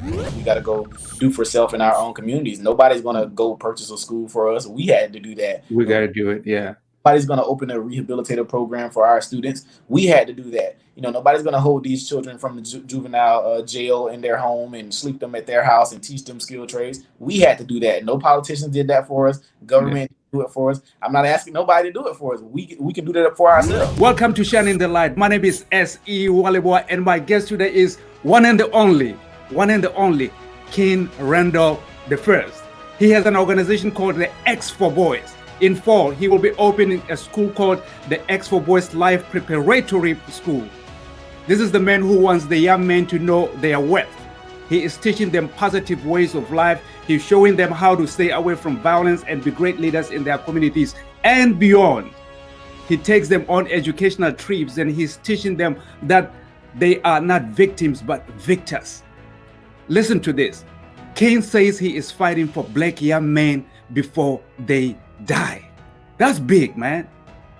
We got to go do for self in our own communities. Nobody's going to go purchase a school for us. We had to do that. We got to do it. Yeah. Nobody's going to open a rehabilitative program for our students. We had to do that. Nobody's going to hold these children from the juvenile jail in their home and sleep them at their house and teach them skill trades. We had to do that. No politicians did that for us. Government didn't do it for us. I'm not asking nobody to do it for us. We can do that for ourselves. Welcome to Shining the Light. My name is S.E. Waliboy, and my guest today is one and the only, King Randall the First. He has an organization called the X for Boys. In fall, he will be opening a school called the X for Boys Life Preparatory School. This is the man who wants the young men to know their worth. He is teaching them positive ways of life. He's showing them how to stay away from violence and be great leaders in their communities and beyond. He takes them on educational trips, and he's teaching them that they are not victims but victors. Listen to this. Cain says he is fighting for black young men before they die. That's big, man.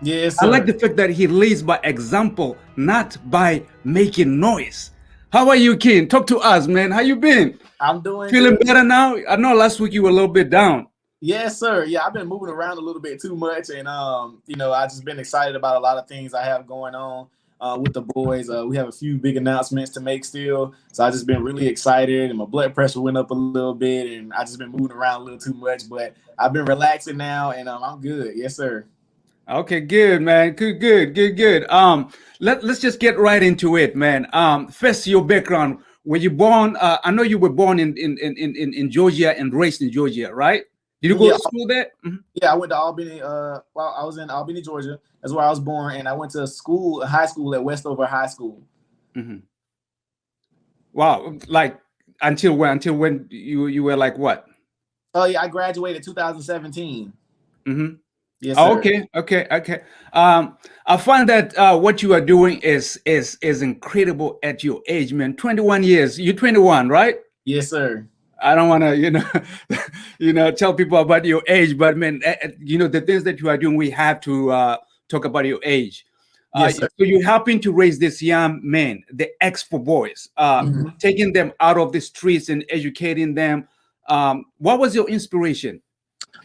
Yes, I like the fact that he leads by example, not by making noise. How are you, King? Talk to us, man. How you been? I'm doing Feeling good. better now? I know last week you were a little bit down. Yes, sir. Yeah, I've been moving around a little bit too much, and I just been excited about a lot of things I have going on with the boys. We have a few big announcements to make still, so I just been really excited, and my blood pressure went up a little bit, and I just been moving around a little too much, but I've been relaxing now, and I'm good. Yes, sir. Okay, good, man. Good. Let's just get right into it, man. First, your background. Were you born? I know you were born in Georgia and raised in Georgia, right? Did you go to school there? Mm-hmm. Yeah, I went to Albany. Well, I was in Albany, Georgia. That's where I was born, and I went to high school at Westover High School. Mm-hmm. Wow, like until when? Until when you were like what? Oh yeah, I graduated 2017. Mm-hmm. Yes, sir. Okay. I find that what you are doing is incredible at your age, man. 21 years. You're 21, right? Yes, sir. I don't want to, tell people about your age, but man, the things that you are doing, we have to talk about your age. Yes, sir. So you're helping to raise this young men, the X for Boys, taking them out of the streets and educating them. What was your inspiration?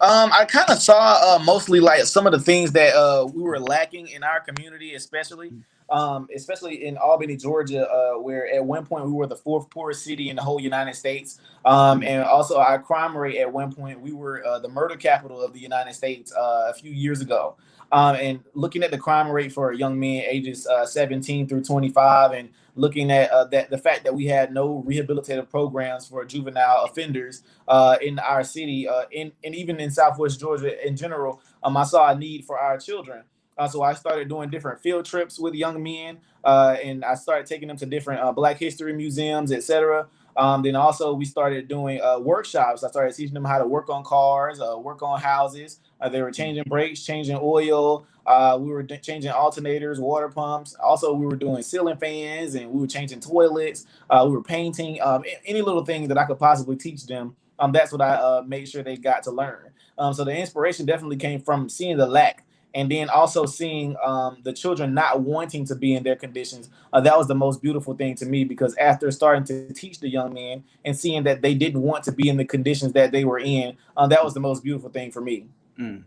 I kind of saw mostly like some of the things that we were lacking in our community, especially in Albany, Georgia, where at one point we were the fourth poorest city in the whole United States. And also our crime rate at one point, we were the murder capital of the United States a few years ago. And looking at the crime rate for young men ages 17 through 25, and looking at the fact that we had no rehabilitative programs for juvenile offenders in our city, and even in Southwest Georgia in general, I saw a need for our children. So I started doing different field trips with young men, and I started taking them to different Black History museums, etc. Then also we started doing workshops. I started teaching them how to work on cars, work on houses. They were changing brakes, changing oil. We were changing alternators, water pumps. Also, we were doing ceiling fans, and we were changing toilets. We were painting. Any little thing that I could possibly teach them. That's what I made sure they got to learn. So the inspiration definitely came from seeing the lack, and then also seeing the children not wanting to be in their conditions. That was the most beautiful thing to me, because after starting to teach the young men and seeing that they didn't want to be in the conditions that they were in, that was the most beautiful thing for me. Mm.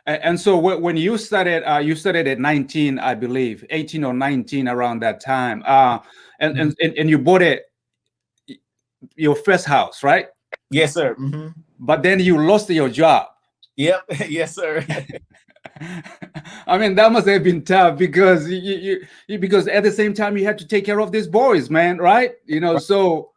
And so when you started at 19, I believe, 18 or 19, around that time, and you bought your first house, right? Yes, sir. Mm-hmm. But then you lost your job. Yep. Yes, sir. I mean, that must have been tough, because because at the same time you had to take care of these boys, man, right? Right. So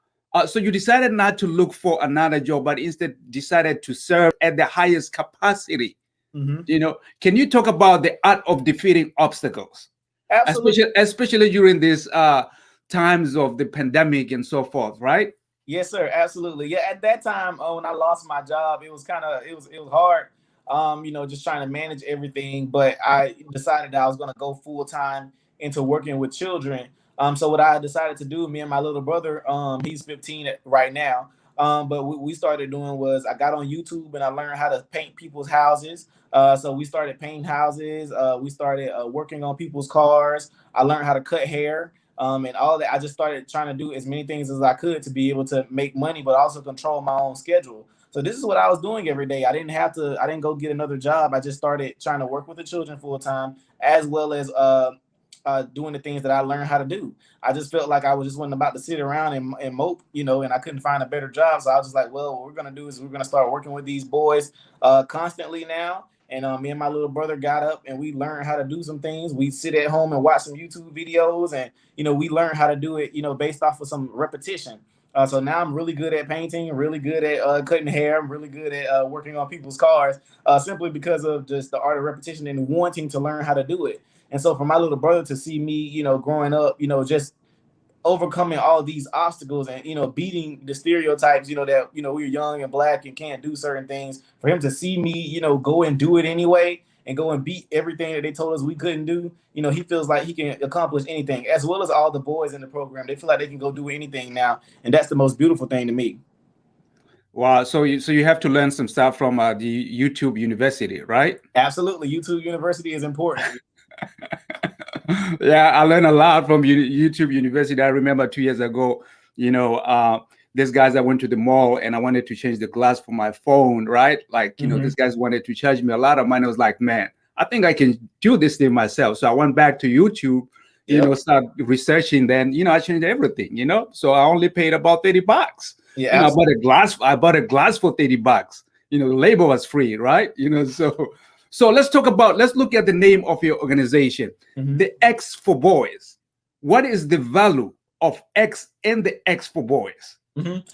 you decided not to look for another job, but instead decided to serve at the highest capacity. Mm-hmm. Can you talk about the art of defeating obstacles, Absolutely. especially during these times of the pandemic and so forth, right? Yes, sir. Absolutely. Yeah. At that time, when I lost my job, it was hard. Just trying to manage everything. But I decided that I was going to go full time into working with children. So what I decided to do, me and my little brother, he's 15 right now. But what we started doing was I got on YouTube and I learned how to paint people's houses. So we started painting houses. We started working on people's cars. I learned how to cut hair. And all that. I just started trying to do as many things as I could to be able to make money, but also control my own schedule. So this is what I was doing every day. I didn't go get another job. I just started trying to work with the children full time, as well as doing the things that I learned how to do. I just felt like I was just wasn't about to sit around and mope, and I couldn't find a better job. So I was just like, well, what we're gonna do is we're gonna start working with these boys constantly now. And me and my little brother got up and we learned how to do some things. We sit at home and watch some YouTube videos, and we learned how to do it, based off of some repetition. So now I'm really good at painting, really good at cutting hair. I'm really good at working on people's cars, simply because of just the art of repetition and wanting to learn how to do it. And so for my little brother to see me, growing up, just overcoming all these obstacles and beating the stereotypes, that we're young and black and can't do certain things, for him to see me, go and do it anyway and go and beat everything that they told us we couldn't do, he feels like he can accomplish anything, as well as all the boys in the program. They feel like they can go do anything now, and that's the most beautiful thing to me. Wow. So you have to learn some stuff from the YouTube University, right? Absolutely. YouTube University is important. Yeah, I learned a lot from YouTube University. I remember 2 years ago, these guys, I went to the mall and I wanted to change the glass for my phone, right? Like, these guys wanted to charge me a lot of money. I was like, man, I think I can do this thing myself. So I went back to YouTube, start researching. Then, I changed everything, So I only paid about $30. Yeah, I bought a glass for $30. The labor was free, right? So let's look at the name of your organization, the X for Boys. What is the value of X and the X for Boys?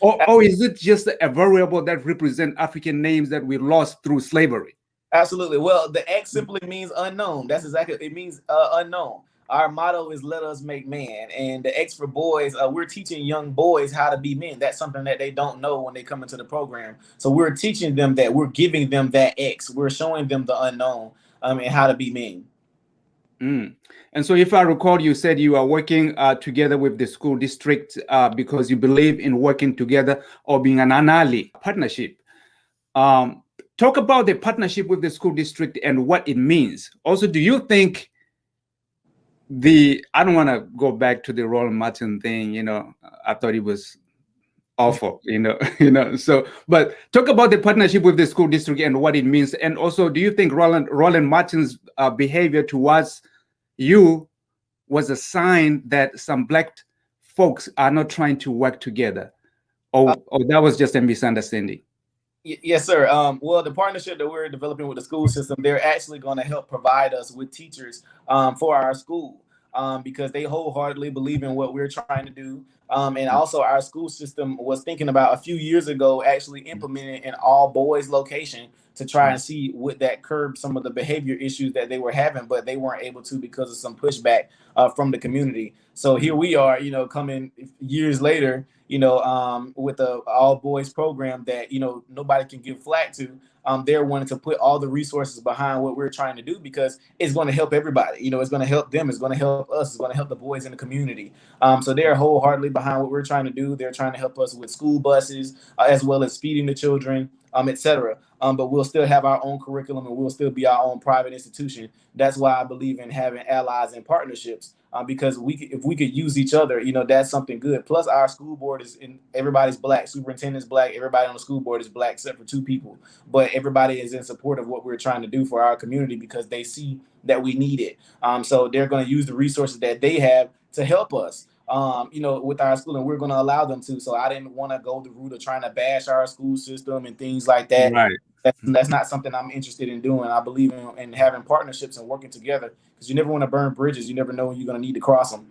Or is it just a variable that represents African names that we lost through slavery? Absolutely. Well, the X simply means unknown. That's exactly it means unknown. Our motto is "Let us make man," and the X for boys. We're teaching young boys how to be men. That's something that they don't know when they come into the program. So we're teaching them that. We're giving them that X. We're showing them the unknown, and how to be men. And so, if I recall, you said you are working together with the school district because you believe in working together or being an ally partnership. Talk about the partnership with the school district and what it means. Also, do you think I don't want to go back to the Roland Martin thing, I thought it was awful, So, but talk about the partnership with the school district and what it means. And also, do you think Roland Martin's behavior towards you was a sign that some Black folks are not trying to work together, or that was just a misunderstanding? Yes, sir. Well, the partnership that we're developing with the school system, they're actually going to help provide us with teachers for our school, because they wholeheartedly believe in what we're trying to do. And also, our school system was thinking about a few years ago actually implementing an all boys location to try and see would that curb some of the behavior issues that they were having, but they weren't able to because of some pushback from the community. So here we are, coming years later, with the all boys program that, nobody can give flack to. They're wanting to put all the resources behind what we're trying to do because it's going to help everybody. It's going to help them. It's going to help us. It's going to help the boys in the community. So they're wholeheartedly behind what we're trying to do. They're trying to help us with school buses, as well as feeding the children, etc. But we'll still have our own curriculum and we'll still be our own private institution. That's why I believe in having allies and partnerships, because if we could use each other, that's something good. Plus, our school board everybody's Black. Superintendent's Black. Everybody on the school board is Black except for 2 people. But everybody is in support of what we're trying to do for our community because they see that we need it. So they're going to use the resources that they have to help us, with our school, and we're going to allow them to. So I didn't want to go the route of trying to bash our school system and things like that. Right. That's not something I'm interested in doing. I believe in having partnerships and working together because you never want to burn bridges. You never know when you're going to need to cross them.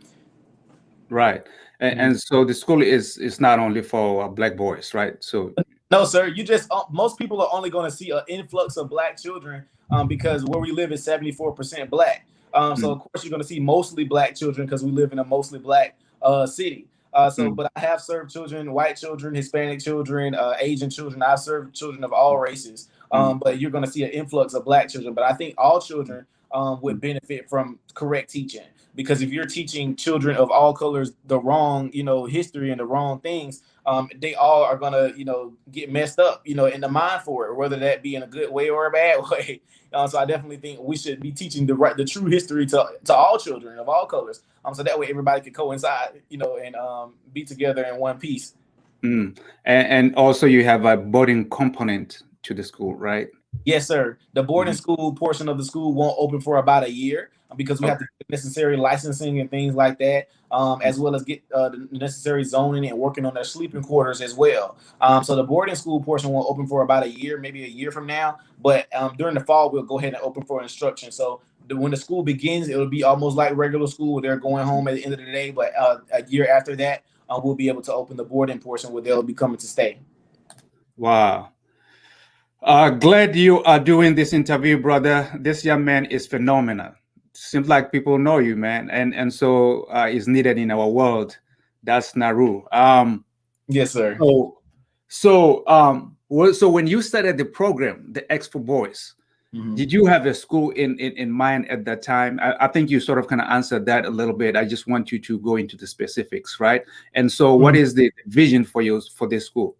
Right. And so the school is not only for Black boys, right? So no, sir. You just most people are only going to see an influx of Black children because where we live is 74% Black. So of course you're going to see mostly Black children because we live in a mostly Black city. But I have served children, white children, Hispanic children, Asian children. I've served children of all races. But you're going to see an influx of Black children. But I think all children would benefit from correct teaching. because if you're teaching children of all colors the wrong, history and the wrong things, they all are gonna, get messed up, in the mind for it, whether that be in a good way or a bad way. So I definitely think we should be teaching the true history to all children of all colors. So that way everybody can coincide, and be together in one piece. Mm. And also you have a boarding component to the school, right? Yes, sir. The boarding Mhm. school portion of the school won't open for about a year, because we have Okay. to get necessary licensing and things like that, as well as get the necessary zoning and working on their sleeping quarters as well. So the boarding school portion won't open for about a year, maybe a year from now. But during the fall, we'll go ahead and open for instruction. So when the school begins, it'll be almost like regular school, where they're going home at the end of the day. But a year after that, we'll be able to open the boarding portion where they'll be coming to stay. Wow. Glad you are doing this interview, brother. This young man is phenomenal. Seems like people know you, man, and so is needed in our world. That's Naru. Yes, sir. So so when you started the program, the X for Boys, Mhm. did you have a school in mind at that time? I think you sort of kind of answered that a little bit. I just want you to go into the specifics, right? And so, what Mhm. is the vision for you for this school?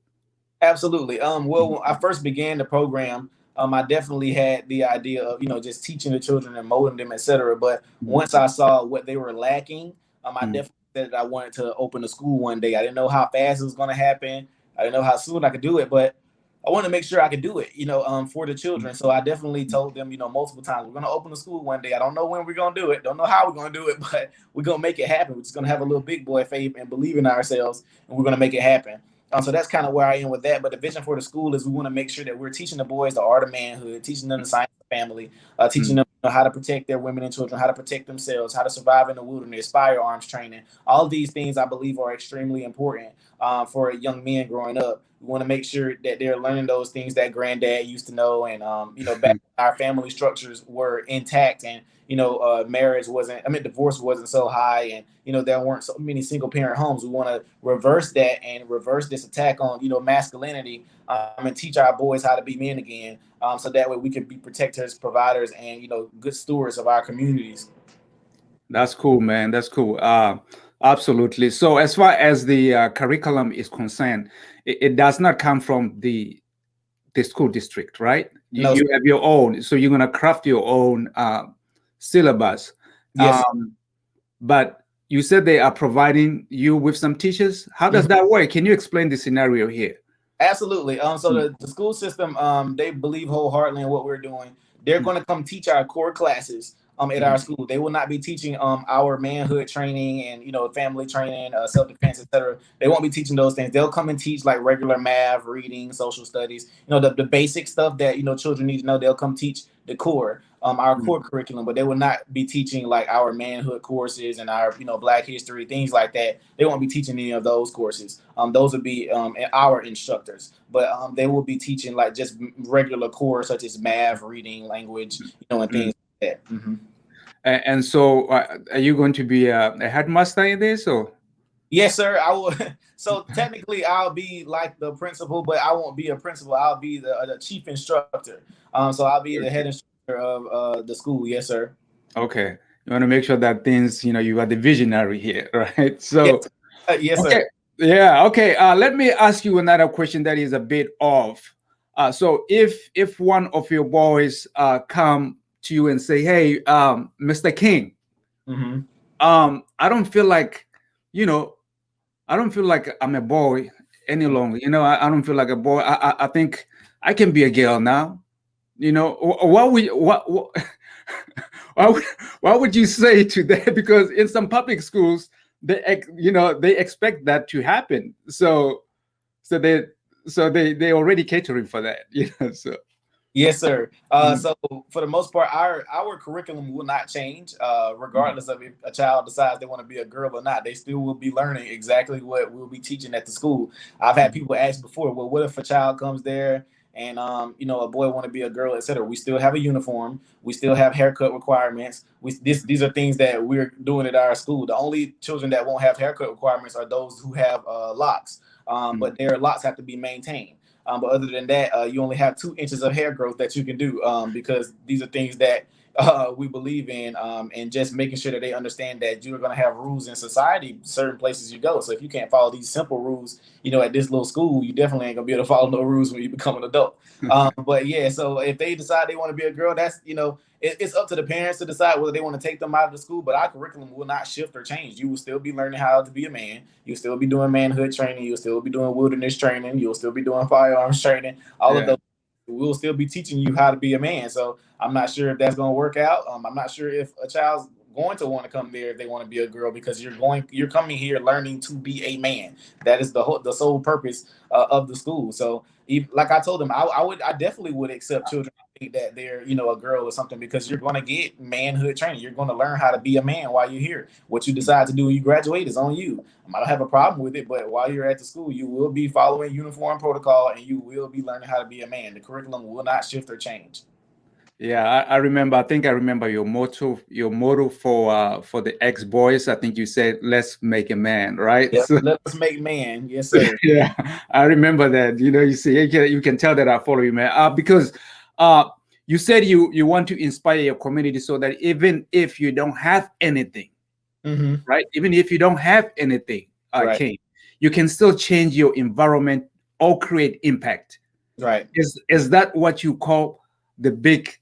Absolutely. Well, when I first began the program, I definitely had the idea of, just teaching the children and molding them, etc. But Mhm. once I saw what they were lacking, I Mhm. definitely said that I wanted to open a school one day. I didn't know how fast it was going to happen. I didn't know how soon I could do it, but I wanted to make sure I could do it, for the children. So I definitely told them, multiple times, we're going to open a school one day. I don't know when we're going to do it. Don't know how we're going to do it, but we're going to make it happen. We're just going to have a little big boy faith and believe in ourselves, and we're going to make it happen. So that's kind of where I am with that. But the vision for the school is we want to make sure that we're teaching the boys the art of manhood, teaching them the science of family, teaching Mhm. them how to protect their women and children, how to protect themselves, how to survive in the wilderness, firearms training. All of these things I believe are extremely important for young men growing up. We want to make sure that they're learning those things that granddad used to know, and back when our family structures were intact, and marriage wasn't, divorce wasn't so high, and there weren't so many single parent homes. We want to reverse that and reverse this attack on masculinity, and teach our boys how to be men again, so that way we can be protectors, providers, and good stewards of our communities. That's cool, man. That's cool. Absolutely. So, as far as the curriculum is concerned, it does not come from the school district, right? No, You have your own, so you're gonna craft your own syllabus. yes, Um, but you said they are providing you with some teachers. How does mhm, that work? Can you explain the scenario here? absolutely. So Mm, the school system, they believe wholeheartedly in what we're doing. They're mm, going to come teach our core classes at our mhm, school. They will not be teaching our manhood training and family training, self defense, etc. They won't be teaching those things. They'll come and teach like regular math, reading, social studies, the basic stuff that children need to know. They'll come teach the core, our mm. core curriculum, but they will not be teaching like our manhood courses and our Black history, things like that. They won't be teaching any of those courses. Those would be our instructors, but they will be teaching like just regular core such as math, reading, language, and Mm. things like that. Hmm. And so, are you going to be a headmaster in this, or? Yes, sir. I will. So technically, I'll be like the principal, but I won't be a principal. I'll be the chief instructor. So I'll be the head instructor of the school. Yes, sir. Okay, you want to make sure that things, you are the visionary here, right? Yes, So, yes, sir. okay, yeah, okay. Let me ask you another question that is a bit off. So, if one of your boys come to you and say, "Hey, Mr. King, Hmm. I don't feel like, you know, I don't feel like I'm a boy any longer. I don't feel like a boy. I think I can be a girl now. What would what why would why would you say to that? Because in some public schools, they expect that to happen. So they they already catering for that. So Yes, sir. mm, So for the most part, our curriculum will not change, mm, regardless of if a child decides they want to be a girl or not. They still will be learning exactly what we'll be teaching at the school. I've had mm, people ask before, well, what if a child comes there and a boy want to be a girl, etc. We still have a uniform. We still have haircut requirements. These are things that we're doing at our school. The only children that won't have haircut requirements are those who have locks. mm, But their locks have to be maintained. But other than that, you only have 2 inches of hair growth that you can do, because these are things that we believe in, and just making sure that they understand that you're going to have rules in society, certain places you go. So if you can't follow these simple rules, at this little school, you definitely ain't gonna be able to follow no rules when you become an adult. But yeah, so if they decide they want to be a girl, that's it's up to the parents to decide whether they want to take them out of the school. But our curriculum will not shift or change. You will still be learning how to be a man. You'll still be doing manhood training. You'll still be doing wilderness training. You'll still be doing firearms training. All of Yeah. those. We'll still be teaching you how to be a man. So I'm not sure if that's going to work out. I'm not sure if a child's going to want to come there if they want to be a girl, because you're coming here learning to be a man. That is the sole purpose of the school. So like I told them, I definitely would accept children think that they're a girl or something, because you're going to get manhood training. You're going to learn how to be a man while you're here. What you decide to do when you graduate is on you. I don't have a problem with it, but while you're at the school, you will be following uniform protocol and you will be learning how to be a man. The curriculum will not shift or change. Yeah, I remember. I think I remember your motto. Your motto for the ex boys. I think you said, "Let's make a man." Right. Yep. So, Let us make man. Yes, sir. yeah, I remember that. You see, you can tell that I follow you, man. Because uh, you said you want to inspire your community so that even if you don't have anything, Mm-hmm. right? Even if you don't have anything, Right. Kane, you can still change your environment or create impact. Right. Is that what you call the big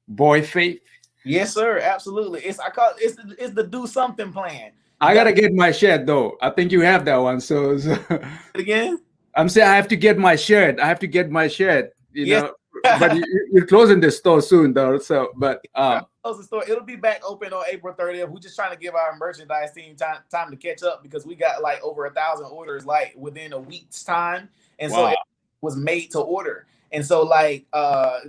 boy faith? Yes, sir. Absolutely. It's the do something plan. You I got gotta get my shirt though. I think you have that one. So it again. I'm saying I have to get my shirt. I have to get my shirt. Yes. But you're closing the store soon though. So, but Close the store. It'll be back open on April 30th. We're just trying to give our merchandise team time to catch up, because we got like over 1,000 orders like within a week's time, and so wow, it was made to order. And so like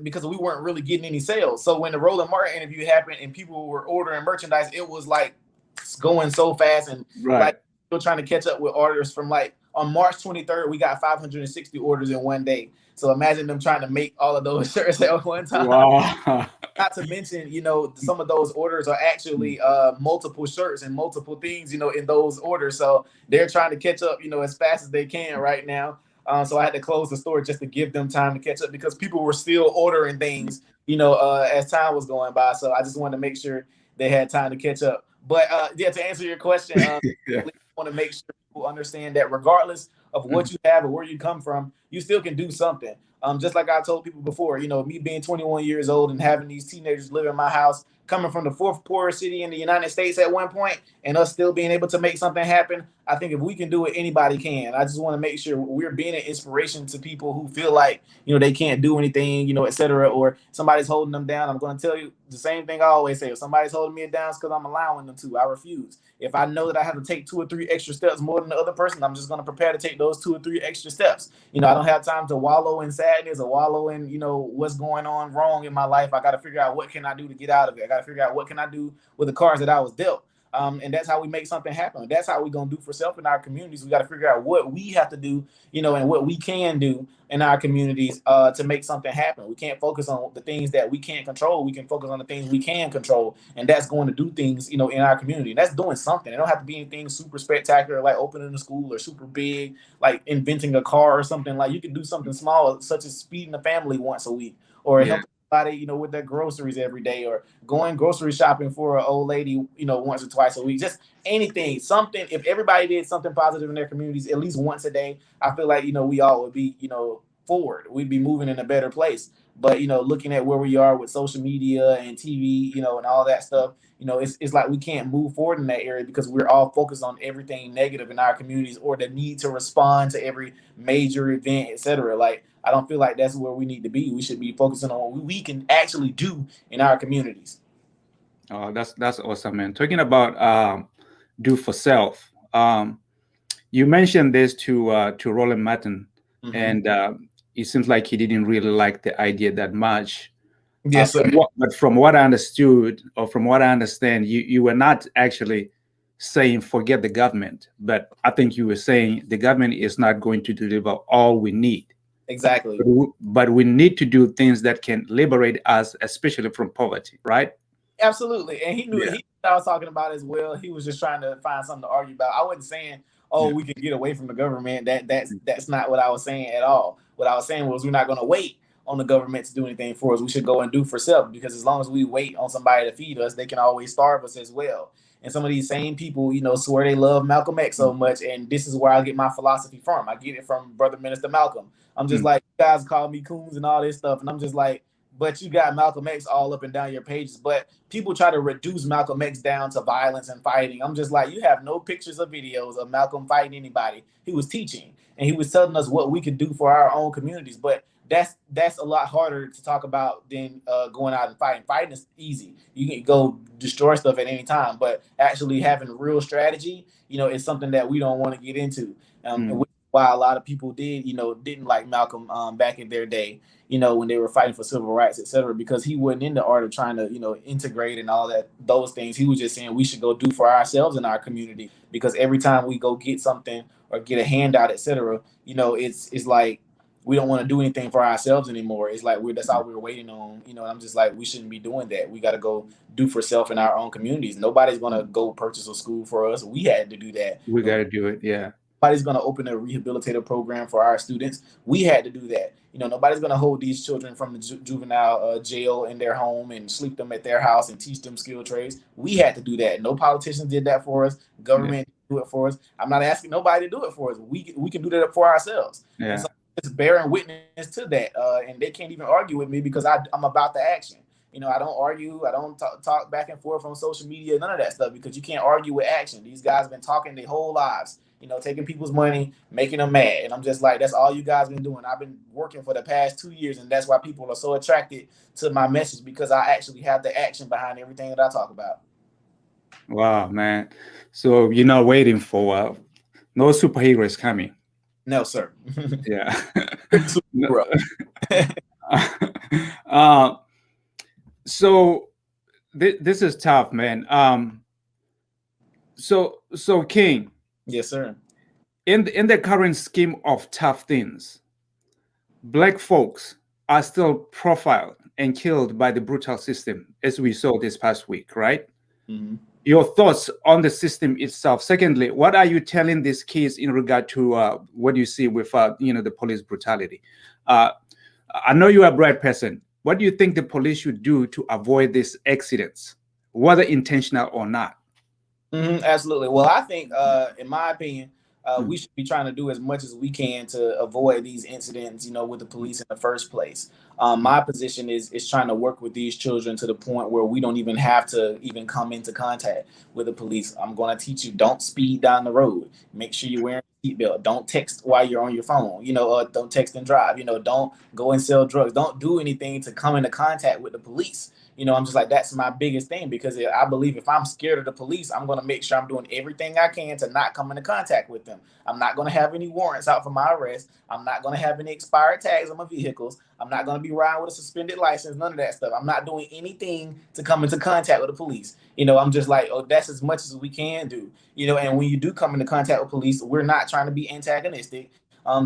because we weren't really getting any sales, so when the Roland Martin interview happened and people were ordering merchandise, it was like going so fast, and right. like still trying to catch up with orders from like on March 23rd. We got 560 orders in one day. So imagine them trying to make all of those shirts at one time. Wow. Not to mention, some of those orders are actually multiple shirts and multiple things, in those orders. So they're trying to catch up, as fast as they can right now. So I had to close the store just to give them time to catch up, because people were still ordering things, as time was going by. So I just wanted to make sure they had time to catch up. But yeah, to answer your question, Yeah. I want to make sure people understand that regardless of what you have or where you come from, you still can do something. Just like I told people before, me being 21 years old and having these teenagers live in my house, coming from the fourth poorest city in the United States at one point, and us still being able to make something happen. I think if we can do it, anybody can. I just want to make sure we're being an inspiration to people who feel like, they can't do anything, et cetera, or somebody's holding them down. I'm going to tell you the same thing I always say. If somebody's holding me down, it's because I'm allowing them to. I refuse. If I know that I have to take 2 or 3 extra steps more than the other person, I'm just going to prepare to take those 2 or 3 extra steps. I don't have time to wallow in sadness or wallow in, what's going on wrong in my life. I got to figure out what can I do to get out of it. I got to figure out what can I do with the cards that I was dealt. And that's how we make something happen. That's how we're going to do for self in our communities. We got to figure out what we have to do, and what we can do in our communities to make something happen. We can't focus on the things that we can't control. We can focus on the things we can control. And that's going to do things, in our community. And that's doing something. It don't have to be anything super spectacular, like opening a school, or super big, like inventing a car or something. Like you can do something small, such as feeding the family once a week, or Yeah. helping somebody, with their groceries every day, or going grocery shopping for an old lady, once or twice a week. Just anything, something. If everybody did something positive in their communities at least once a day, I feel like, we all would be, forward. We'd be moving in a better place. But, looking at where we are with social media and TV, and all that stuff, it's like we can't move forward in that area because we're all focused on everything negative in our communities, or the need to respond to every major event, etc. Like, I don't feel like that's where we need to be. We should be focusing on what we can actually do in our communities. Oh, that's awesome, man. Talking about do for self. You mentioned this to Roland Martin, Mm-hmm. and it seems like he didn't really like the idea that much. Yes, sir. But from what I understood, or from what I understand, you were not actually saying forget the government, but I think you were saying the government is not going to deliver all we need. Exactly. But we need to do things that can liberate us, especially from poverty, right? Absolutely. And he knew Yeah. he knew what I was talking about as well. He was just trying to find something to argue about. I wasn't saying, oh, Yeah. we can get away from the government. That's not what I was saying at all. What I was saying was we're not going to wait on the government to do anything for us. We should go and do for self, because as long as we wait on somebody to feed us, they can always starve us as well. And some of these same people, swear they love Malcolm X so much, and this is where I get my philosophy from. I get it from Brother Minister Malcolm. I'm just like, you guys call me coons and all this stuff, and I'm just like, but you got Malcolm X all up and down your pages. But people try to reduce Malcolm X down to violence and fighting. I'm just like, you have no pictures or videos of Malcolm fighting anybody. He was teaching, and he was telling us what we could do for our own communities. But that's a lot harder to talk about than going out and fighting. Fighting is easy. You can go destroy stuff at any time. But actually having real strategy, is something that we don't want to get into. And why a lot of people didn't like Malcolm back in their day, when they were fighting for civil rights, etc., because he wasn't in the art of trying to, integrate and all those things. He was just saying we should go do for ourselves in our community, because every time we go get something or get a handout, etc., it's like we don't want to do anything for ourselves anymore. It's like that's all we're waiting on, and I'm just like, we shouldn't be doing that. We got to go do for self in our own communities. Nobody's going to go purchase a school for us. We had to do that. We got to do it. Yeah. Nobody's going to open a rehabilitative program for our students. We had to do that. Nobody's going to hold these children from the juvenile jail in their home and sleep them at their house and teach them skill trades. We had to do that. No politicians did that for us. Government didn't do it for us. I'm not asking nobody to do it for us. We can do that for ourselves. Yeah. And so it's bearing witness to that. And they can't even argue with me, because I'm about the action. I don't argue. I don't talk back and forth on social media, none of that stuff, because you can't argue with action. These guys have been talking their whole lives, taking people's money, making them mad. And I'm just like, that's all you guys been doing. I've been working for the past 2 years, and that's why people are so attracted to my message, because I actually have the action behind everything that I talk about. Wow, man. So you're not waiting for no superheroes coming. No, sir. Yeah. So this is tough, man. So King. Yes, sir. In the current scheme of tough things, Black folks are still profiled and killed by the brutal system, as we saw this past week, right? Mm-hmm. Your thoughts on the system itself. Secondly, what are you telling these kids in regard to what you see with the police brutality? I know you are a bright person. What do you think the police should do to avoid these accidents, whether intentional or not? Absolutely. Well, I think, in my opinion, we should be trying to do as much as we can to avoid these incidents, with the police in the first place. My position is trying to work with these children to the point where we don't even have to even come into contact with the police. I'm going to teach you, don't speed down the road. Make sure you're wearing a seatbelt. Don't text while you're on your phone. Don't text and drive. Don't go and sell drugs. Don't do anything to come into contact with the police. I'm just like, that's my biggest thing, because I believe if I'm scared of the police, I'm going to make sure I'm doing everything I can to not come into contact with them. I'm not going to have any warrants out for my arrest. I'm not going to have any expired tags on my vehicles. I'm not going to be riding with a suspended license, none of that stuff. I'm not doing anything to come into contact with the police. I'm just like, that's as much as we can do. And when you do come into contact with police, we're not trying to be antagonistic.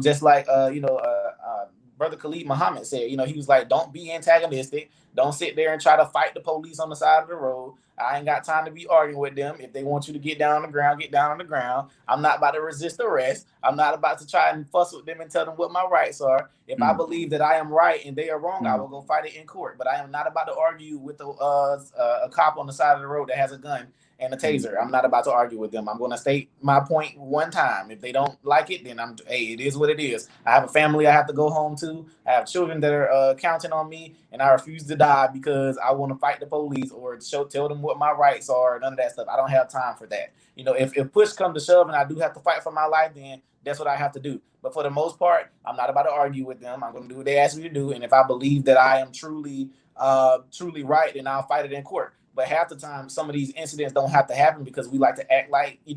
Just like, Brother Khalid Muhammad said, he was like, don't be antagonistic. Don't sit there and try to fight the police on the side of the road. I ain't got time to be arguing with them. If they want you to get down on the ground, get down on the ground. I'm not about to resist arrest. I'm not about to try and fuss with them and tell them what my rights are. If I believe that I am right and they are wrong, I will go fight it in court. But I am not about to argue with a cop on the side of the road that has a gun and a taser. I'm not about to argue with them. I'm going to state my point one time. If they don't like it, then it is what it is. I have a family I have to go home to. I have children that are counting on me, and I refuse to die because I want to fight the police or tell them what my rights are. None of that stuff. I don't have time for that. If push comes to shove and I do have to fight for my life, then that's what I have to do. But for the most part, I'm not about to argue with them. I'm going to do what they ask me to do. And if I believe that I am truly right, then I'll fight it in court. But half the time, some of these incidents don't have to happen because we like to act like, we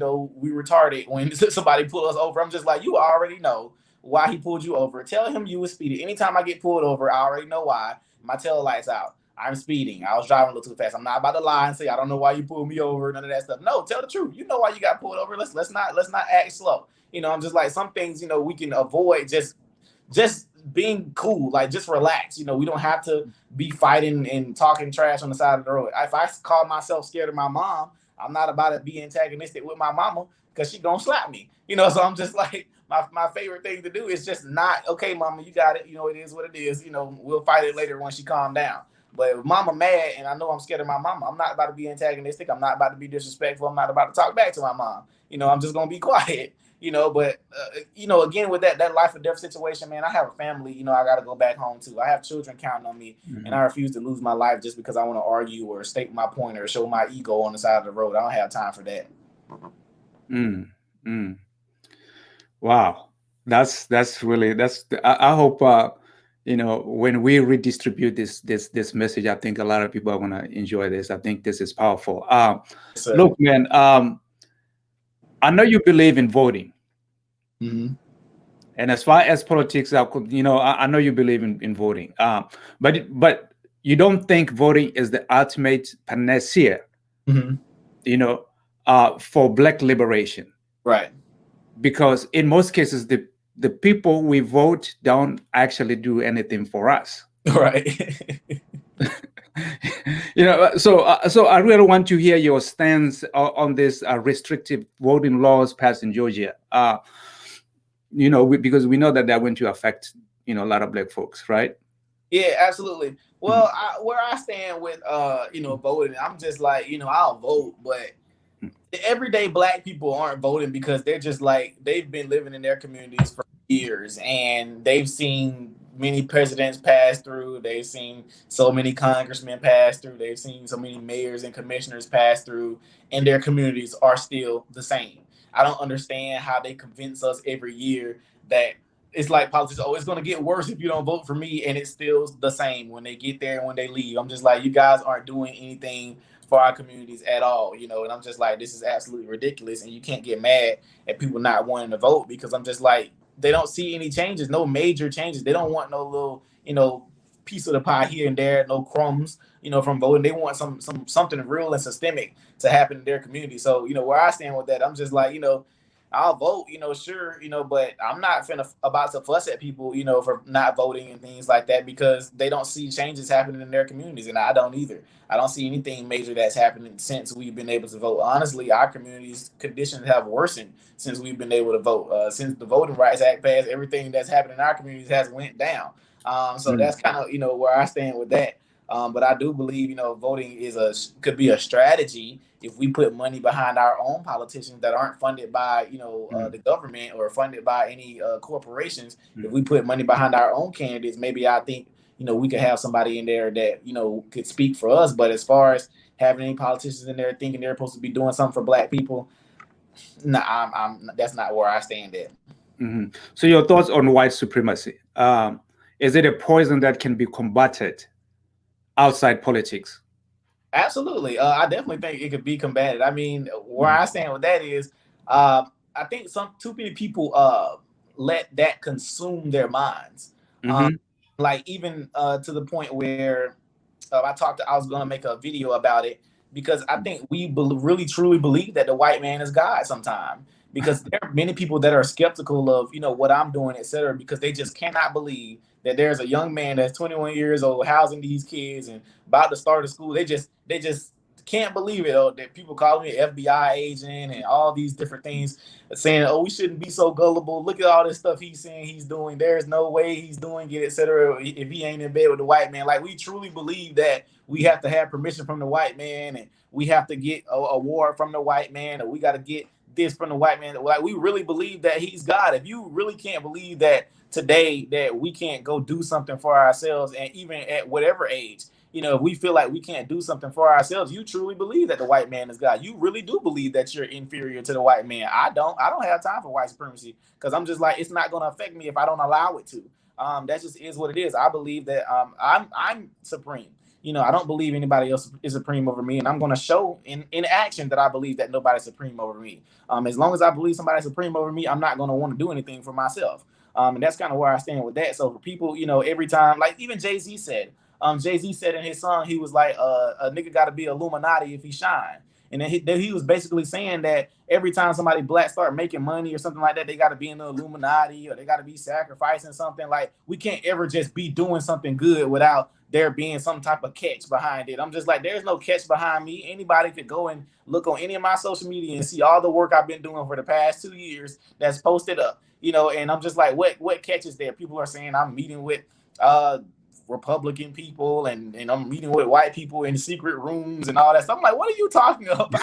retarded when somebody pull us over. I'm just like, you already know why he pulled you over. Tell him you were speeding. Anytime I get pulled over, I already know why. My tail light's out. I'm speeding. I was driving a little too fast. I'm not about to lie and say I don't know why you pulled me over. None of that stuff. No, tell the truth. You know why you got pulled over. Let's not act slow. I'm just like, some things we can avoid just being cool, like just relax. We don't have to be fighting and talking trash on the side of the road. If I call myself scared of my mom, I'm not about to be antagonistic with my mama because she gonna slap me. So I'm just like, my favorite thing to do is just not, okay, mama, you got it. It is what it is. We'll fight it later when she calm down. But if mama mad and I know I'm scared of my mama, I'm not about to be antagonistic. I'm not about to be disrespectful. I'm not about to talk back to my mom. I'm just gonna be quiet. But again, with that life or death situation, man, I have a family. I got to go back home too. I have children counting on me, and I refuse to lose my life just because I want to argue or state my point or show my ego on the side of the road. I don't have time for that. Wow, that's really I hope when we redistribute this message, I think a lot of people are gonna enjoy this. I think this is powerful. Look, man, I know you believe in voting. Mm-hmm. And as far as politics, I know you believe in voting, but you don't think voting is the ultimate panacea, for Black liberation, right? Because in most cases, the people we vote don't actually do anything for us, right? So I really want to hear your stance on this restrictive voting laws passed in Georgia. Because we know that they're going to affect a lot of Black folks, right? Yeah, absolutely. Well, where I stand with voting, I'm just like, I'll vote, but the everyday Black people aren't voting because they're just like, they've been living in their communities for years and they've seen many presidents pass through. They've seen so many congressmen pass through. They've seen so many mayors and commissioners pass through, and their communities are still the same. I don't understand how they convince us every year that it's like politics. Oh, it's going to get worse if you don't vote for me, and it's still the same when they get there and when they leave. I'm just like, you guys aren't doing anything for our communities at all, and I'm just like, this is absolutely ridiculous, and you can't get mad at people not wanting to vote because I'm just like, they don't see any changes, no major changes. They don't want no little, piece of the pie here and there, no crumbs, from voting. They want something real and systemic to happen in their community. So, where I stand with that, I'm just like, I'll vote, sure, but I'm not about to fuss at people, for not voting and things like that because they don't see changes happening in their communities, and I don't either. I don't see anything major that's happening since we've been able to vote. Honestly, our community's conditions have worsened since we've been able to vote. Since the Voting Rights Act passed, everything that's happened in our communities has went down. So that's kind of where I stand with that. But I do believe voting could be a strategy if we put money behind our own politicians that aren't funded by the government or funded by any corporations. If we put money behind our own candidates, maybe I think we could have somebody in there that could speak for us. But as far as having any politicians in there thinking they're supposed to be doing something for Black people, no, I'm that's not where I stand at. So your thoughts on white supremacy? Is it a poison that can be combated outside politics? Absolutely. I definitely think it could be combated. I mean, where I stand with that is, I think too many people let that consume their minds. Like even to the point where I was going to make a video about it because I think we really truly believe that the white man is God sometime. Because there are many people that are skeptical of what I'm doing, etc. Because they just cannot believe that there's a young man that's 21 years old housing these kids and about to start a school. They just can't believe it. That people call me an FBI agent and all these different things, saying, "Oh, we shouldn't be so gullible. Look at all this stuff he's saying he's doing. There's no way he's doing it, etc. If he ain't in bed with the white man." Like, we truly believe that we have to have permission from the white man, and we have to get a award from the white man, or we got to get this from the white man. Like, we really believe that he's God. If you really can't believe that today that we can't go do something for ourselves, and even at whatever age, if we feel like we can't do something for ourselves, you truly believe that the white man is God. You really do believe that you're inferior to the white man. I don't have time for white supremacy because I'm just like, it's not going to affect me if I don't allow it to. That just is what it is. I believe that I'm supreme. I don't believe anybody else is supreme over me, and I'm going to show in action that I believe that nobody's supreme over me. As long as I believe somebody's supreme over me, I'm not going to want to do anything for myself. And that's kind of where I stand with that. So for people, every time, like even Jay-Z said in his song, he was like, a nigga got to be Illuminati if he shine. And then he was basically saying that every time somebody black start making money or something like that, they got to be in the Illuminati or they got to be sacrificing something. Like, we can't ever just be doing something good without there being some type of catch behind it. I'm just like, there's no catch behind me. Anybody could go and look on any of my social media and see all the work I've been doing for the past 2 years that's posted up, and I'm just like, what catch is there? People are saying I'm meeting with Republican people and I'm meeting with white people in secret rooms and all that stuff. I'm like, what are you talking about?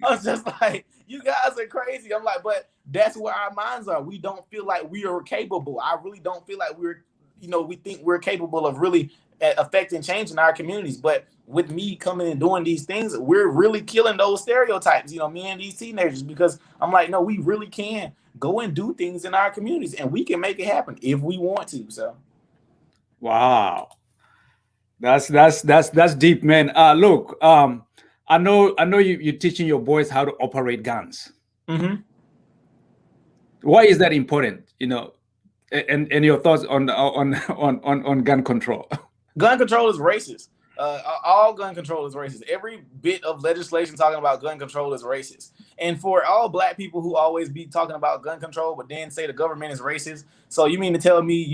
I was just like, you guys are crazy. I'm like, but that's where our minds are. We don't feel like we are capable. I really don't feel like we think we're capable of really affecting change in our communities. But with me coming and doing these things, we're really killing those stereotypes, me and these teenagers, because I'm like, no, we really can go and do things in our communities and we can make it happen if we want to. So. Wow. That's deep, man. Look, I know you're teaching your boys how to operate guns. Mm-hmm. Why is that important? And your thoughts on gun control. Gun control is racist. All gun control is racist. Every bit of legislation talking about gun control is racist. And for all black people who always be talking about gun control, but then say the government is racist. So you mean to tell me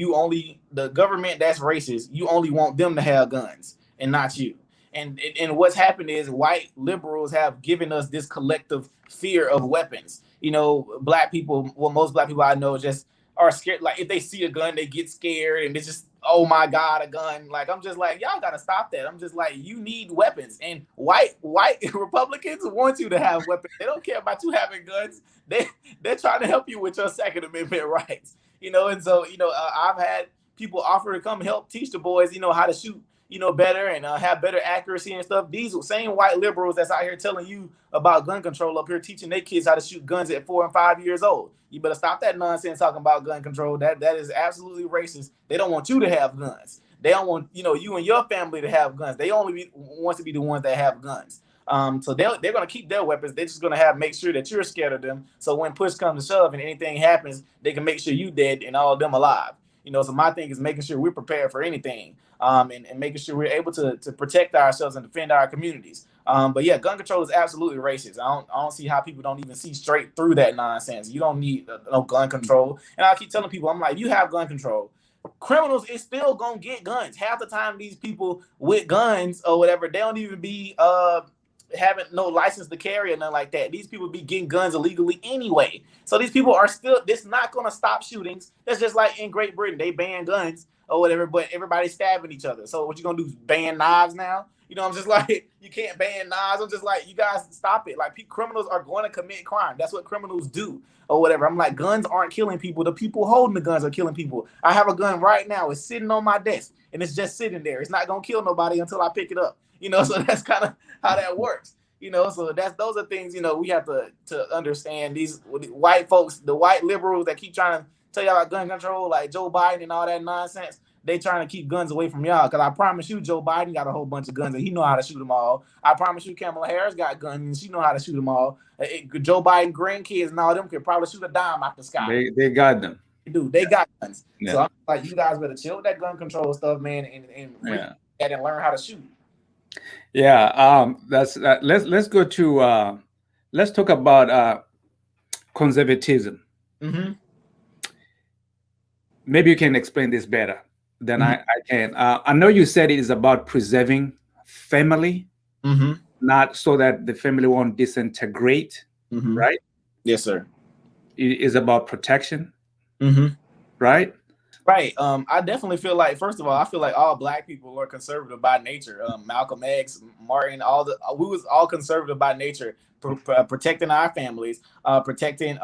the government that's racist, you only want them to have guns and not you? And what's happened is white liberals have given us this collective fear of weapons. Black people, most black people I know just are scared. Like, if they see a gun, they get scared and it's just, oh my God, a gun. Like, I'm just like, y'all gotta stop that. I'm just like, you need weapons. And white Republicans want you to have weapons. They don't care about you having guns. They're trying to help you with your Second Amendment rights. And so, I've had people offer to come help teach the boys, how to shoot, better and have better accuracy and stuff. These same white liberals that's out here telling you about gun control up here teaching their kids how to shoot guns at 4 and 5 years old. You better stop that nonsense talking about gun control. That is absolutely racist. They don't want you to have guns. They don't want you and your family to have guns. They only want to be the ones that have guns. So they're going to keep their weapons. They're just going to make sure that you're scared of them. So when push comes to shove and anything happens, they can make sure you dead and all of them alive. So my thing is making sure we're prepared for anything, and making sure we're able to protect ourselves and defend our communities. But yeah, gun control is absolutely racist. I don't see how people don't even see straight through that nonsense. You don't need no gun control. And I keep telling people, I'm like, you have gun control. Criminals is still gonna get guns. Half the time, these people with guns or whatever, they don't even be having no license to carry or nothing like that. These people be getting guns illegally anyway. So these people are still, this not going to stop shootings. That's just like in Great Britain, they ban guns or whatever, but everybody's stabbing each other. So what you going to do, ban knives now? I'm just like, you can't ban knives. I'm just like, you guys stop it. Like, criminals are going to commit crime. That's what criminals do or whatever. I'm like, guns aren't killing people. The people holding the guns are killing people. I have a gun right now. It's sitting on my desk and it's just sitting there. It's not going to kill nobody until I pick it up. So that's kind of how that works. So those are things, we have to understand. These white folks, the white liberals that keep trying to tell y'all about gun control, like Joe Biden and all that nonsense, they trying to keep guns away from y'all. Because I promise you, Joe Biden got a whole bunch of guns and he know how to shoot them all. I promise you, Kamala Harris got guns and she know how to shoot them all. Joe Biden grandkids and all them could probably shoot a dime out the sky. They got them. They got guns. Yeah. So I'm like, you guys better chill with that gun control stuff, man, and learn how to shoot. Yeah, let's go to let's talk about conservatism. Mm-hmm. Maybe you can explain this better than I can. I know you said it is about preserving family, not so that the family won't disintegrate, right? Yes, sir. It is about protection, right? Right. I definitely feel like, first of all, I feel like all black people are conservative by nature. Malcolm X, Martin, we was all conservative by nature, protecting our families, protecting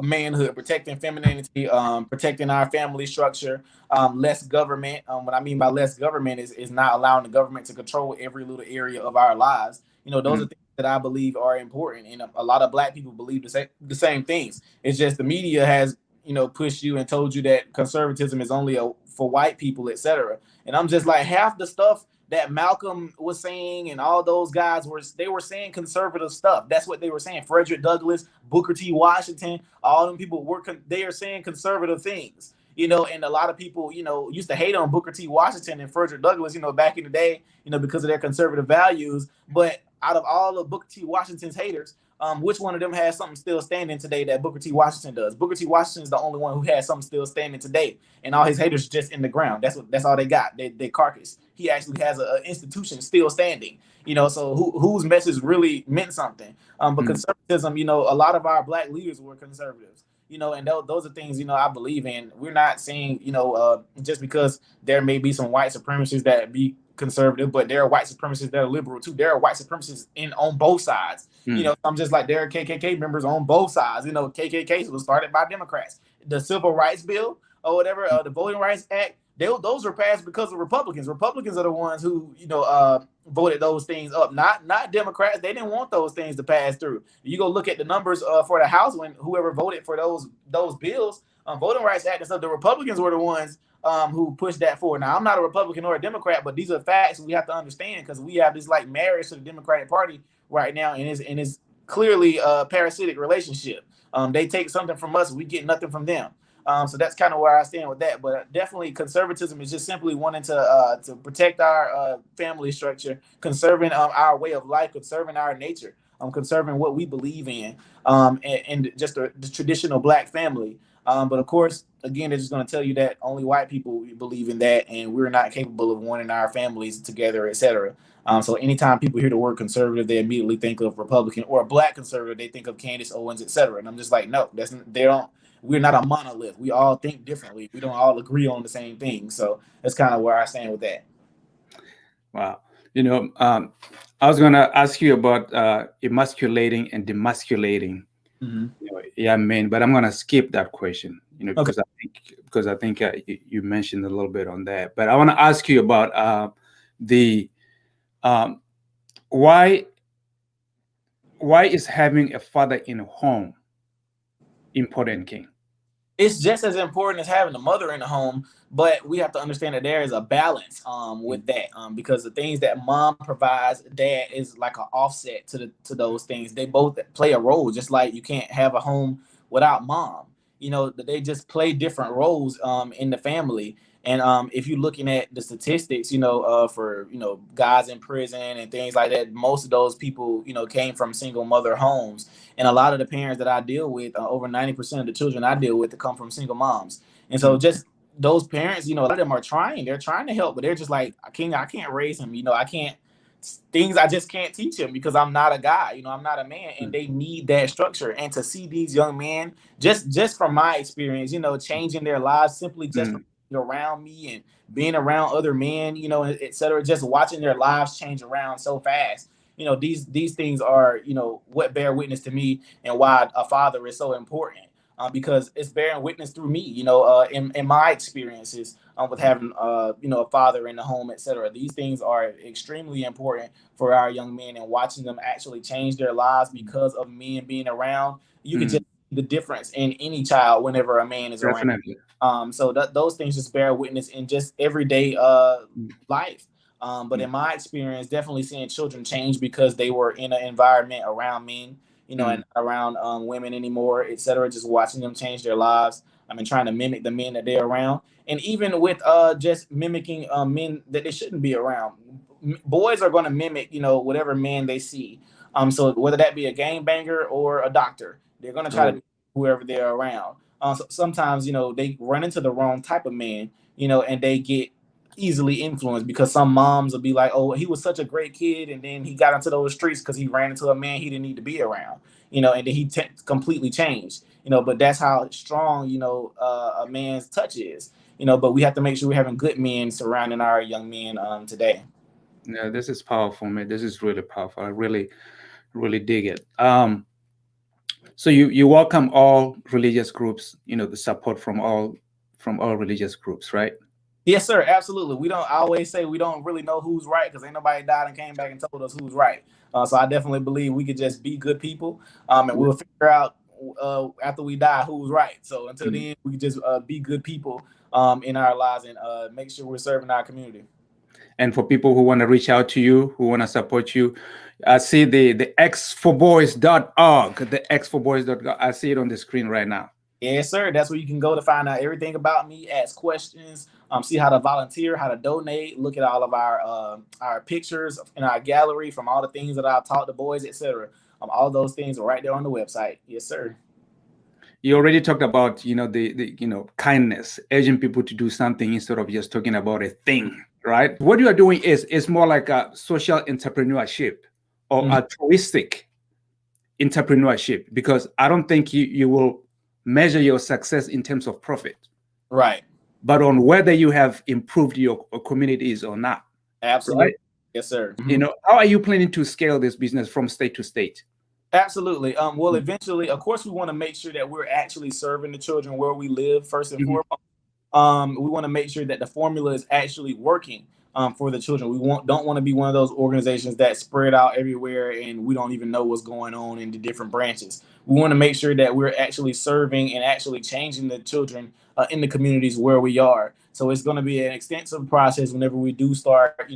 manhood, protecting femininity, protecting our family structure, less government. What I mean by less government is not allowing the government to control every little area of our lives. Those are things that I believe are important, and a lot of black people believe the same things. It's just the media has pushed you and told you that conservatism is only for white people, etc. And I'm just like, half the stuff that Malcolm was saying and all those guys were saying conservative stuff. That's what they were saying. Frederick Douglass, Booker T. Washington, all them people they are saying conservative things. And a lot of people, used to hate on Booker T. Washington and Frederick Douglass, back in the day, because of their conservative values. But out of all of Booker T. Washington's haters, which one of them has something still standing today that Booker T. Washington does? Booker T. Washington is the only one who has something still standing today, and all his haters just in the ground. That's all they got. They carcass. He actually has an institution still standing. So whose message really meant something? But conservatism, a lot of our black leaders were conservatives. And those are things, I believe in. We're not saying, just because there may be some white supremacists that be conservative, but there are white supremacists that are liberal too. There are white supremacists on both sides. I'm just like, there are KKK members on both sides. KKK was started by Democrats. The Civil Rights Bill or whatever, the Voting Rights Act, those were passed because of Republicans. Republicans are the ones who, voted those things up, not Democrats. They didn't want those things to pass through. You go look at the numbers for the House when whoever voted for those bills, Voting Rights Act and stuff. The Republicans were the ones who pushed that forward. Now, I'm not a Republican or a Democrat, but these are facts we have to understand, because we have this like marriage to the Democratic Party right now, and it's clearly a parasitic relationship. They take something from us, we get nothing from them. So that's kind of where I stand with that. But definitely, conservatism is just simply wanting to protect our family structure, conserving our way of life, conserving our nature, conserving what we believe in, and just the traditional black family. But of course, again, they're just going to tell you that only white people believe in that, and we're not capable of wanting our families together, etc. So anytime people hear the word conservative, they immediately think of Republican, or a black conservative, they think of Candace Owens, etc. And I'm just like, no, we're not a monolith. We all think differently. We don't all agree on the same thing. So that's kind of where I stand with that. Wow. I was going to ask you about emasculating and demasculating young men, but I'm going to skip that question, because I think you mentioned a little bit on that. But I want to ask you about the why is having a father in a home important, King? It's just as important as having a mother in the home, but we have to understand that there is a balance with that, because the things that mom provides, dad is like an offset to those things. They both play a role, just like you can't have a home without mom. They just play different roles in the family. And if you're looking at the statistics, for guys in prison and things like that, most of those people came from single mother homes. And a lot of the parents that I deal with, over 90% of the children I deal with, come from single moms. And so just those parents, a lot of them are trying. They're trying to help, but they're just like, I can't raise him. I can't. Things I just can't teach him because I'm not a guy. I'm not a man, and they need that structure. And to see these young men, just from my experience, changing their lives simply just from around me and being around other men, et cetera, just watching their lives change around so fast. These things are, what bear witness to me, and why a father is so important, because it's bearing witness through me, in my experiences with having, a father in the home, et cetera. These things are extremely important for our young men, and watching them actually change their lives because of men being around. You can just see the difference in any child whenever a man is around. So those things just bear witness in just everyday life. But in my experience, definitely seeing children change because they were in an environment around men, and around women anymore, et cetera. Just watching them change their lives. I mean, trying to mimic the men that they're around, and even with just mimicking men that they shouldn't be around. Boys are going to mimic, whatever man they see. So whether that be a gangbanger or a doctor, they're going to try to mimic whoever they're around. So sometimes, they run into the wrong type of man, and they get easily influenced because some moms will be like, oh, he was such a great kid, and then he got into those streets because he ran into a man he didn't need to be around, and then he completely changed, but that's how strong, a man's touch is, but we have to make sure we're having good men surrounding our young men today. Yeah, this is powerful, man. This is really powerful. I really, really dig it. So you welcome all religious groups, the support from all religious groups, right? Yes, sir. Absolutely. I always say we don't really know who's right because ain't nobody died and came back and told us who's right. So I definitely believe we could just be good people, and we'll figure out after we die who's right. So until then, we could just be good people in our lives, and make sure we're serving our community. And for people who want to reach out to you, who want to support you, I see the x4boys.org, the x4boys.org. I see it on the screen right now. Yes, sir. That's where you can go to find out everything about me, ask questions, see how to volunteer, how to donate, look at all of our pictures in our gallery from all the things that I've taught the boys, etc. All those things are right there on the website. Yes, sir. You already talked about, the kindness, urging people to do something instead of just talking about a thing, right? What you are doing is more like a social entrepreneurship or Mhm. altruistic entrepreneurship, because I don't think you will measure your success in terms of profit, Right. but on whether you have improved your communities or not, right? Absolutely. Yes, sir. How are you planning to scale this business from state to state? Absolutely. Well, eventually, of course, we want to make sure that we're actually serving the children where we live first and Mhm. foremost. We want to make sure that the formula is actually working for the children. Don't want to be one of those organizations that spread out everywhere and we don't even know what's going on in the different branches. We want to make sure that we're actually serving and actually changing the children in the communities where we are. So it's going to be an extensive process whenever we do start,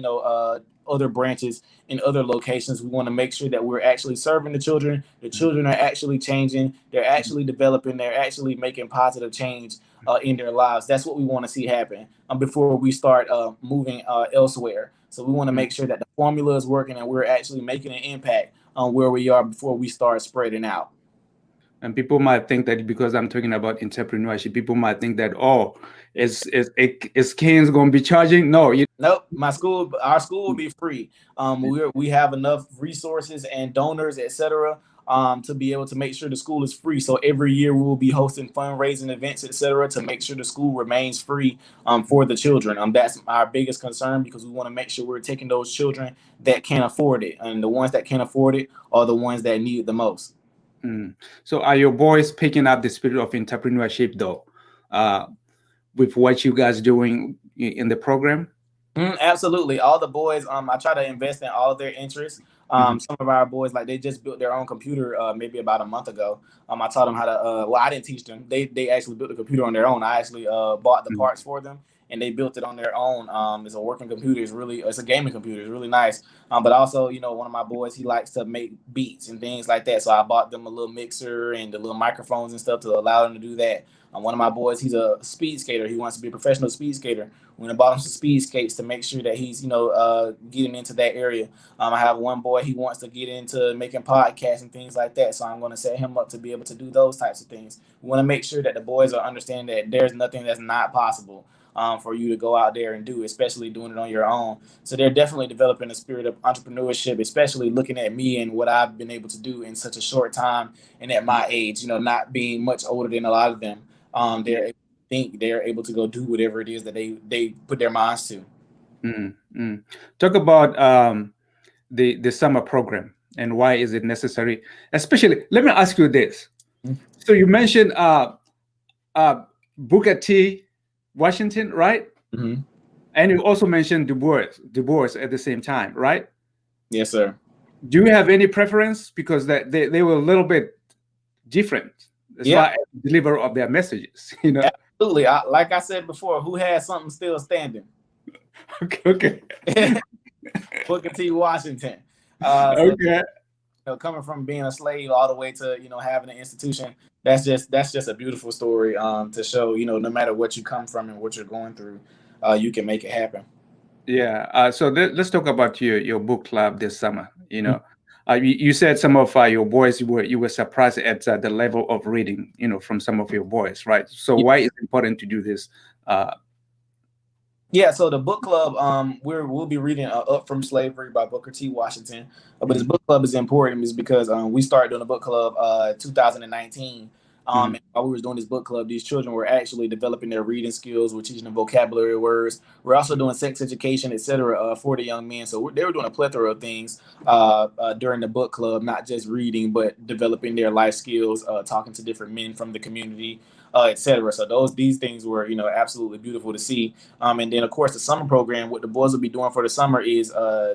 other branches in other locations. We want to make sure that we're actually serving the children. The children are actually changing. They're actually developing. They're actually making positive change in their lives. That's what we want to see happen before we start moving elsewhere. So we want to make sure that the formula is working and we're actually making an impact on where we are before we start spreading out. And people might think that because I'm talking about entrepreneurship, people might think that, oh, is Kane's going to be charging? No, Nope, our school will be free. We have enough resources and donors, etc., to be able to make sure the school is free. So every year we will be hosting fundraising events, etc., to make sure the school remains free for the children. That's our biggest concern because we want to make sure we're taking those children that can't afford it, and the ones that can't afford it are the ones that need it the most. So are your boys picking up the spirit of entrepreneurship though, with what you guys doing in the program? Absolutely. All the boys, I try to invest in all of their interests. Mhm. Some of our boys, like they just built their own computer maybe about a month ago. I taught them how to. Well, I didn't teach them. They actually built the computer on their own. I actually bought the Mhm. parts for them, and they built it on their own. It's a working computer. It's a gaming computer. It's really nice. But also, one of my boys, he likes to make beats and things like that. So I bought them a little mixer and the little microphones and stuff to allow them to do that. One of my boys, he's a speed skater. He wants to be a professional speed skater. We're gonna buy him some speed skates to make sure that he's, getting into that area. I have one boy, he wants to get into making podcasts and things like that. So I'm gonna set him up to be able to do those types of things. We want to make sure that the boys are understanding that there's nothing that's not possible for you to go out there and do, especially doing it on your own. So they're definitely developing a spirit of entrepreneurship, especially looking at me and what I've been able to do in such a short time and at my age, not being much older than a lot of them. They're think they're able to go do whatever it is that they put their minds to. Mm, mm. Talk about the summer program and why is it necessary? Especially, let me ask you this. So you mentioned Booker T. Washington, right? Mm-hmm. And you also mentioned Du Bois at the same time, right? Yes, sir. Do you have any preference? Because they were a little bit different as Yeah, far as the delivery of their messages, you know? absolutely. Like I said before, who has something still standing? Okay, okay. Booker T. Washington. So Okay. coming from being a slave all the way to having an institution, that's just a beautiful story to show no matter what you come from and what you're going through, you can make it happen. Yeah. So let's talk about your book club this summer. You said some of your boys you were surprised at the level of reading, from some of your boys, right? So why is it important to do this? Uh, Yeah, so the book club, we'll be reading "Up from Slavery" by Booker T. Washington. But this mhm, book club is important is because we started doing a book club 2019. mhm, And while we were doing this book club, these children were actually developing their reading skills. We're teaching them vocabulary words. We're also doing sex education, etc., for the young men. So they were doing a plethora of things during the book club, not just reading, but developing their life skills, talking to different men from the community, etc. So these things were absolutely beautiful to see. And then, of course, the summer program, what the boys will be doing for the summer is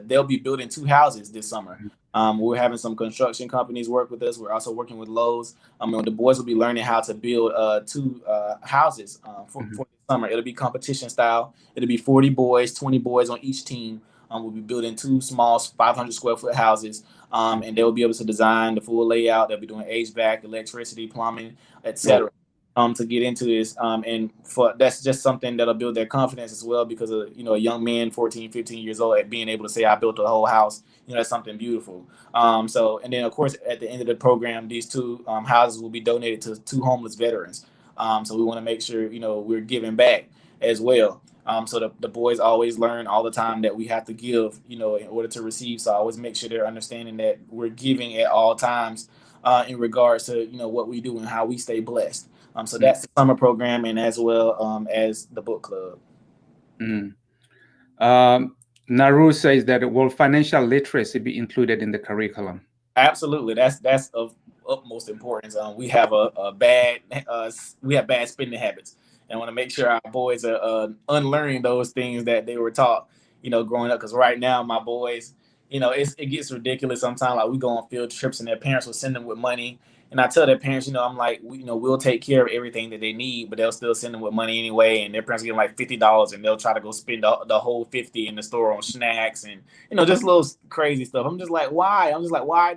they'll be building 2 houses this summer. We're having some construction companies work with us. We're also working with Lowe's. And the boys will be learning how to build 2 houses mhm, for the summer. It'll be competition style. It'll be 40 boys, 20 boys on each team. We'll be building 2 small 500 square foot houses. And they'll be able to design the full layout. They'll be doing HVAC, electricity, plumbing, oh, etc. to get into this, and for that's just something that'll build their confidence as well, because of, a young man 14, 15 years old, at being able to say I built a whole house. That's something beautiful. So, and then of course at the end of the program, these two houses will be donated to two homeless veterans. So we want to make sure we're giving back as well. So the boys always learn all the time that we have to give in order to receive. So I always make sure they're understanding that we're giving at all times, in regards to what we do and how we stay blessed. So that's the summer program, and as well as the book club. Naru says that will financial literacy be included in the curriculum? Absolutely, that's of utmost importance. We have we have bad spending habits, and want to make sure our boys are unlearning those things that they were taught, growing up. Because right now, my boys, it gets ridiculous sometimes. Like, we go on field trips, and their parents will send them with money. And I tell their parents, I'm like, we'll take care of everything that they need, but they'll still send them with money anyway. And their parents give them like $50, and they'll try to go spend the whole 50 in the store on snacks and just little crazy stuff. I'm just like, why? Why are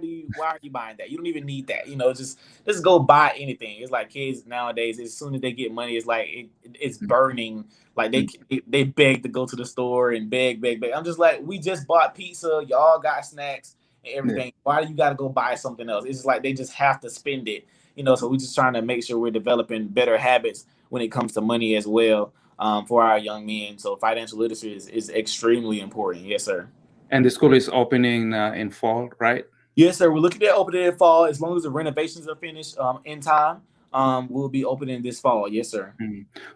you buying that? You don't even need that. Just go buy anything. It's like kids nowadays, as soon as they get money, it's like it's burning. Like they beg to go to the store and beg. I'm just like, we just bought pizza. Y'all got snacks and everything. Why do you got to go buy something else? It's just like they just have to spend it, so we're just trying to make sure we're developing better habits when it comes to money as well, for our young men. So financial literacy is extremely important. Yes, sir. And the school is opening in fall, right? Yes, sir. We're looking at opening in fall. As long as the renovations are finished in time, we'll be opening this fall. Yes, sir.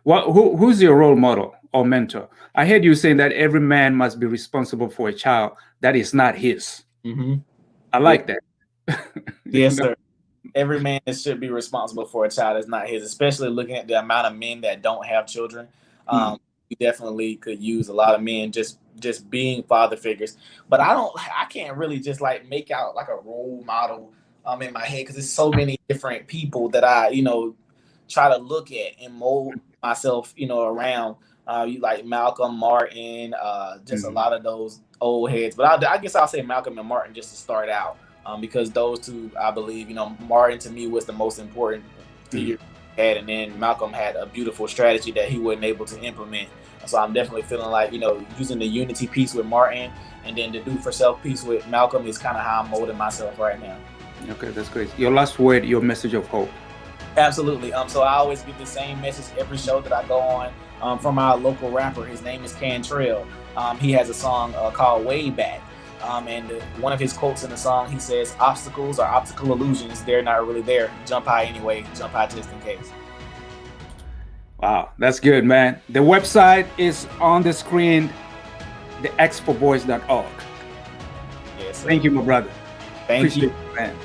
Well, who's your role model or mentor? I heard you saying that every man must be responsible for a child that is not his. I like that. Yes, sir. Every man should be responsible for a child that's not his, especially looking at the amount of men that don't have children. We definitely could use a lot of men just being father figures. But I can't really just like make out like a role model in my head, because there's so many different people that I try to look at and mold myself around. Like Malcolm, Martin, just a lot of those old heads. But I guess I'll say Malcolm and Martin just to start out, because those two, I believe, Martin to me was the most important figure he had, and then Malcolm had a beautiful strategy that he wasn't able to implement. So I'm definitely feeling like using the unity piece with Martin, and then the do for self piece with Malcolm is kind of how I'm molding myself right now. Okay, that's great. Your last word, your message of hope. Absolutely. So I always give the same message every show that I go on, from our local rapper. His name is Cantrell. He has a song called Way Back. And one of his quotes in the song, he says, obstacles are optical illusions. They're not really there. Jump high anyway. Jump high just in case. Wow, that's good, man. The website is on the screen, thex4boys.org. Yes, sir. Thank you, my brother. Thank you, man.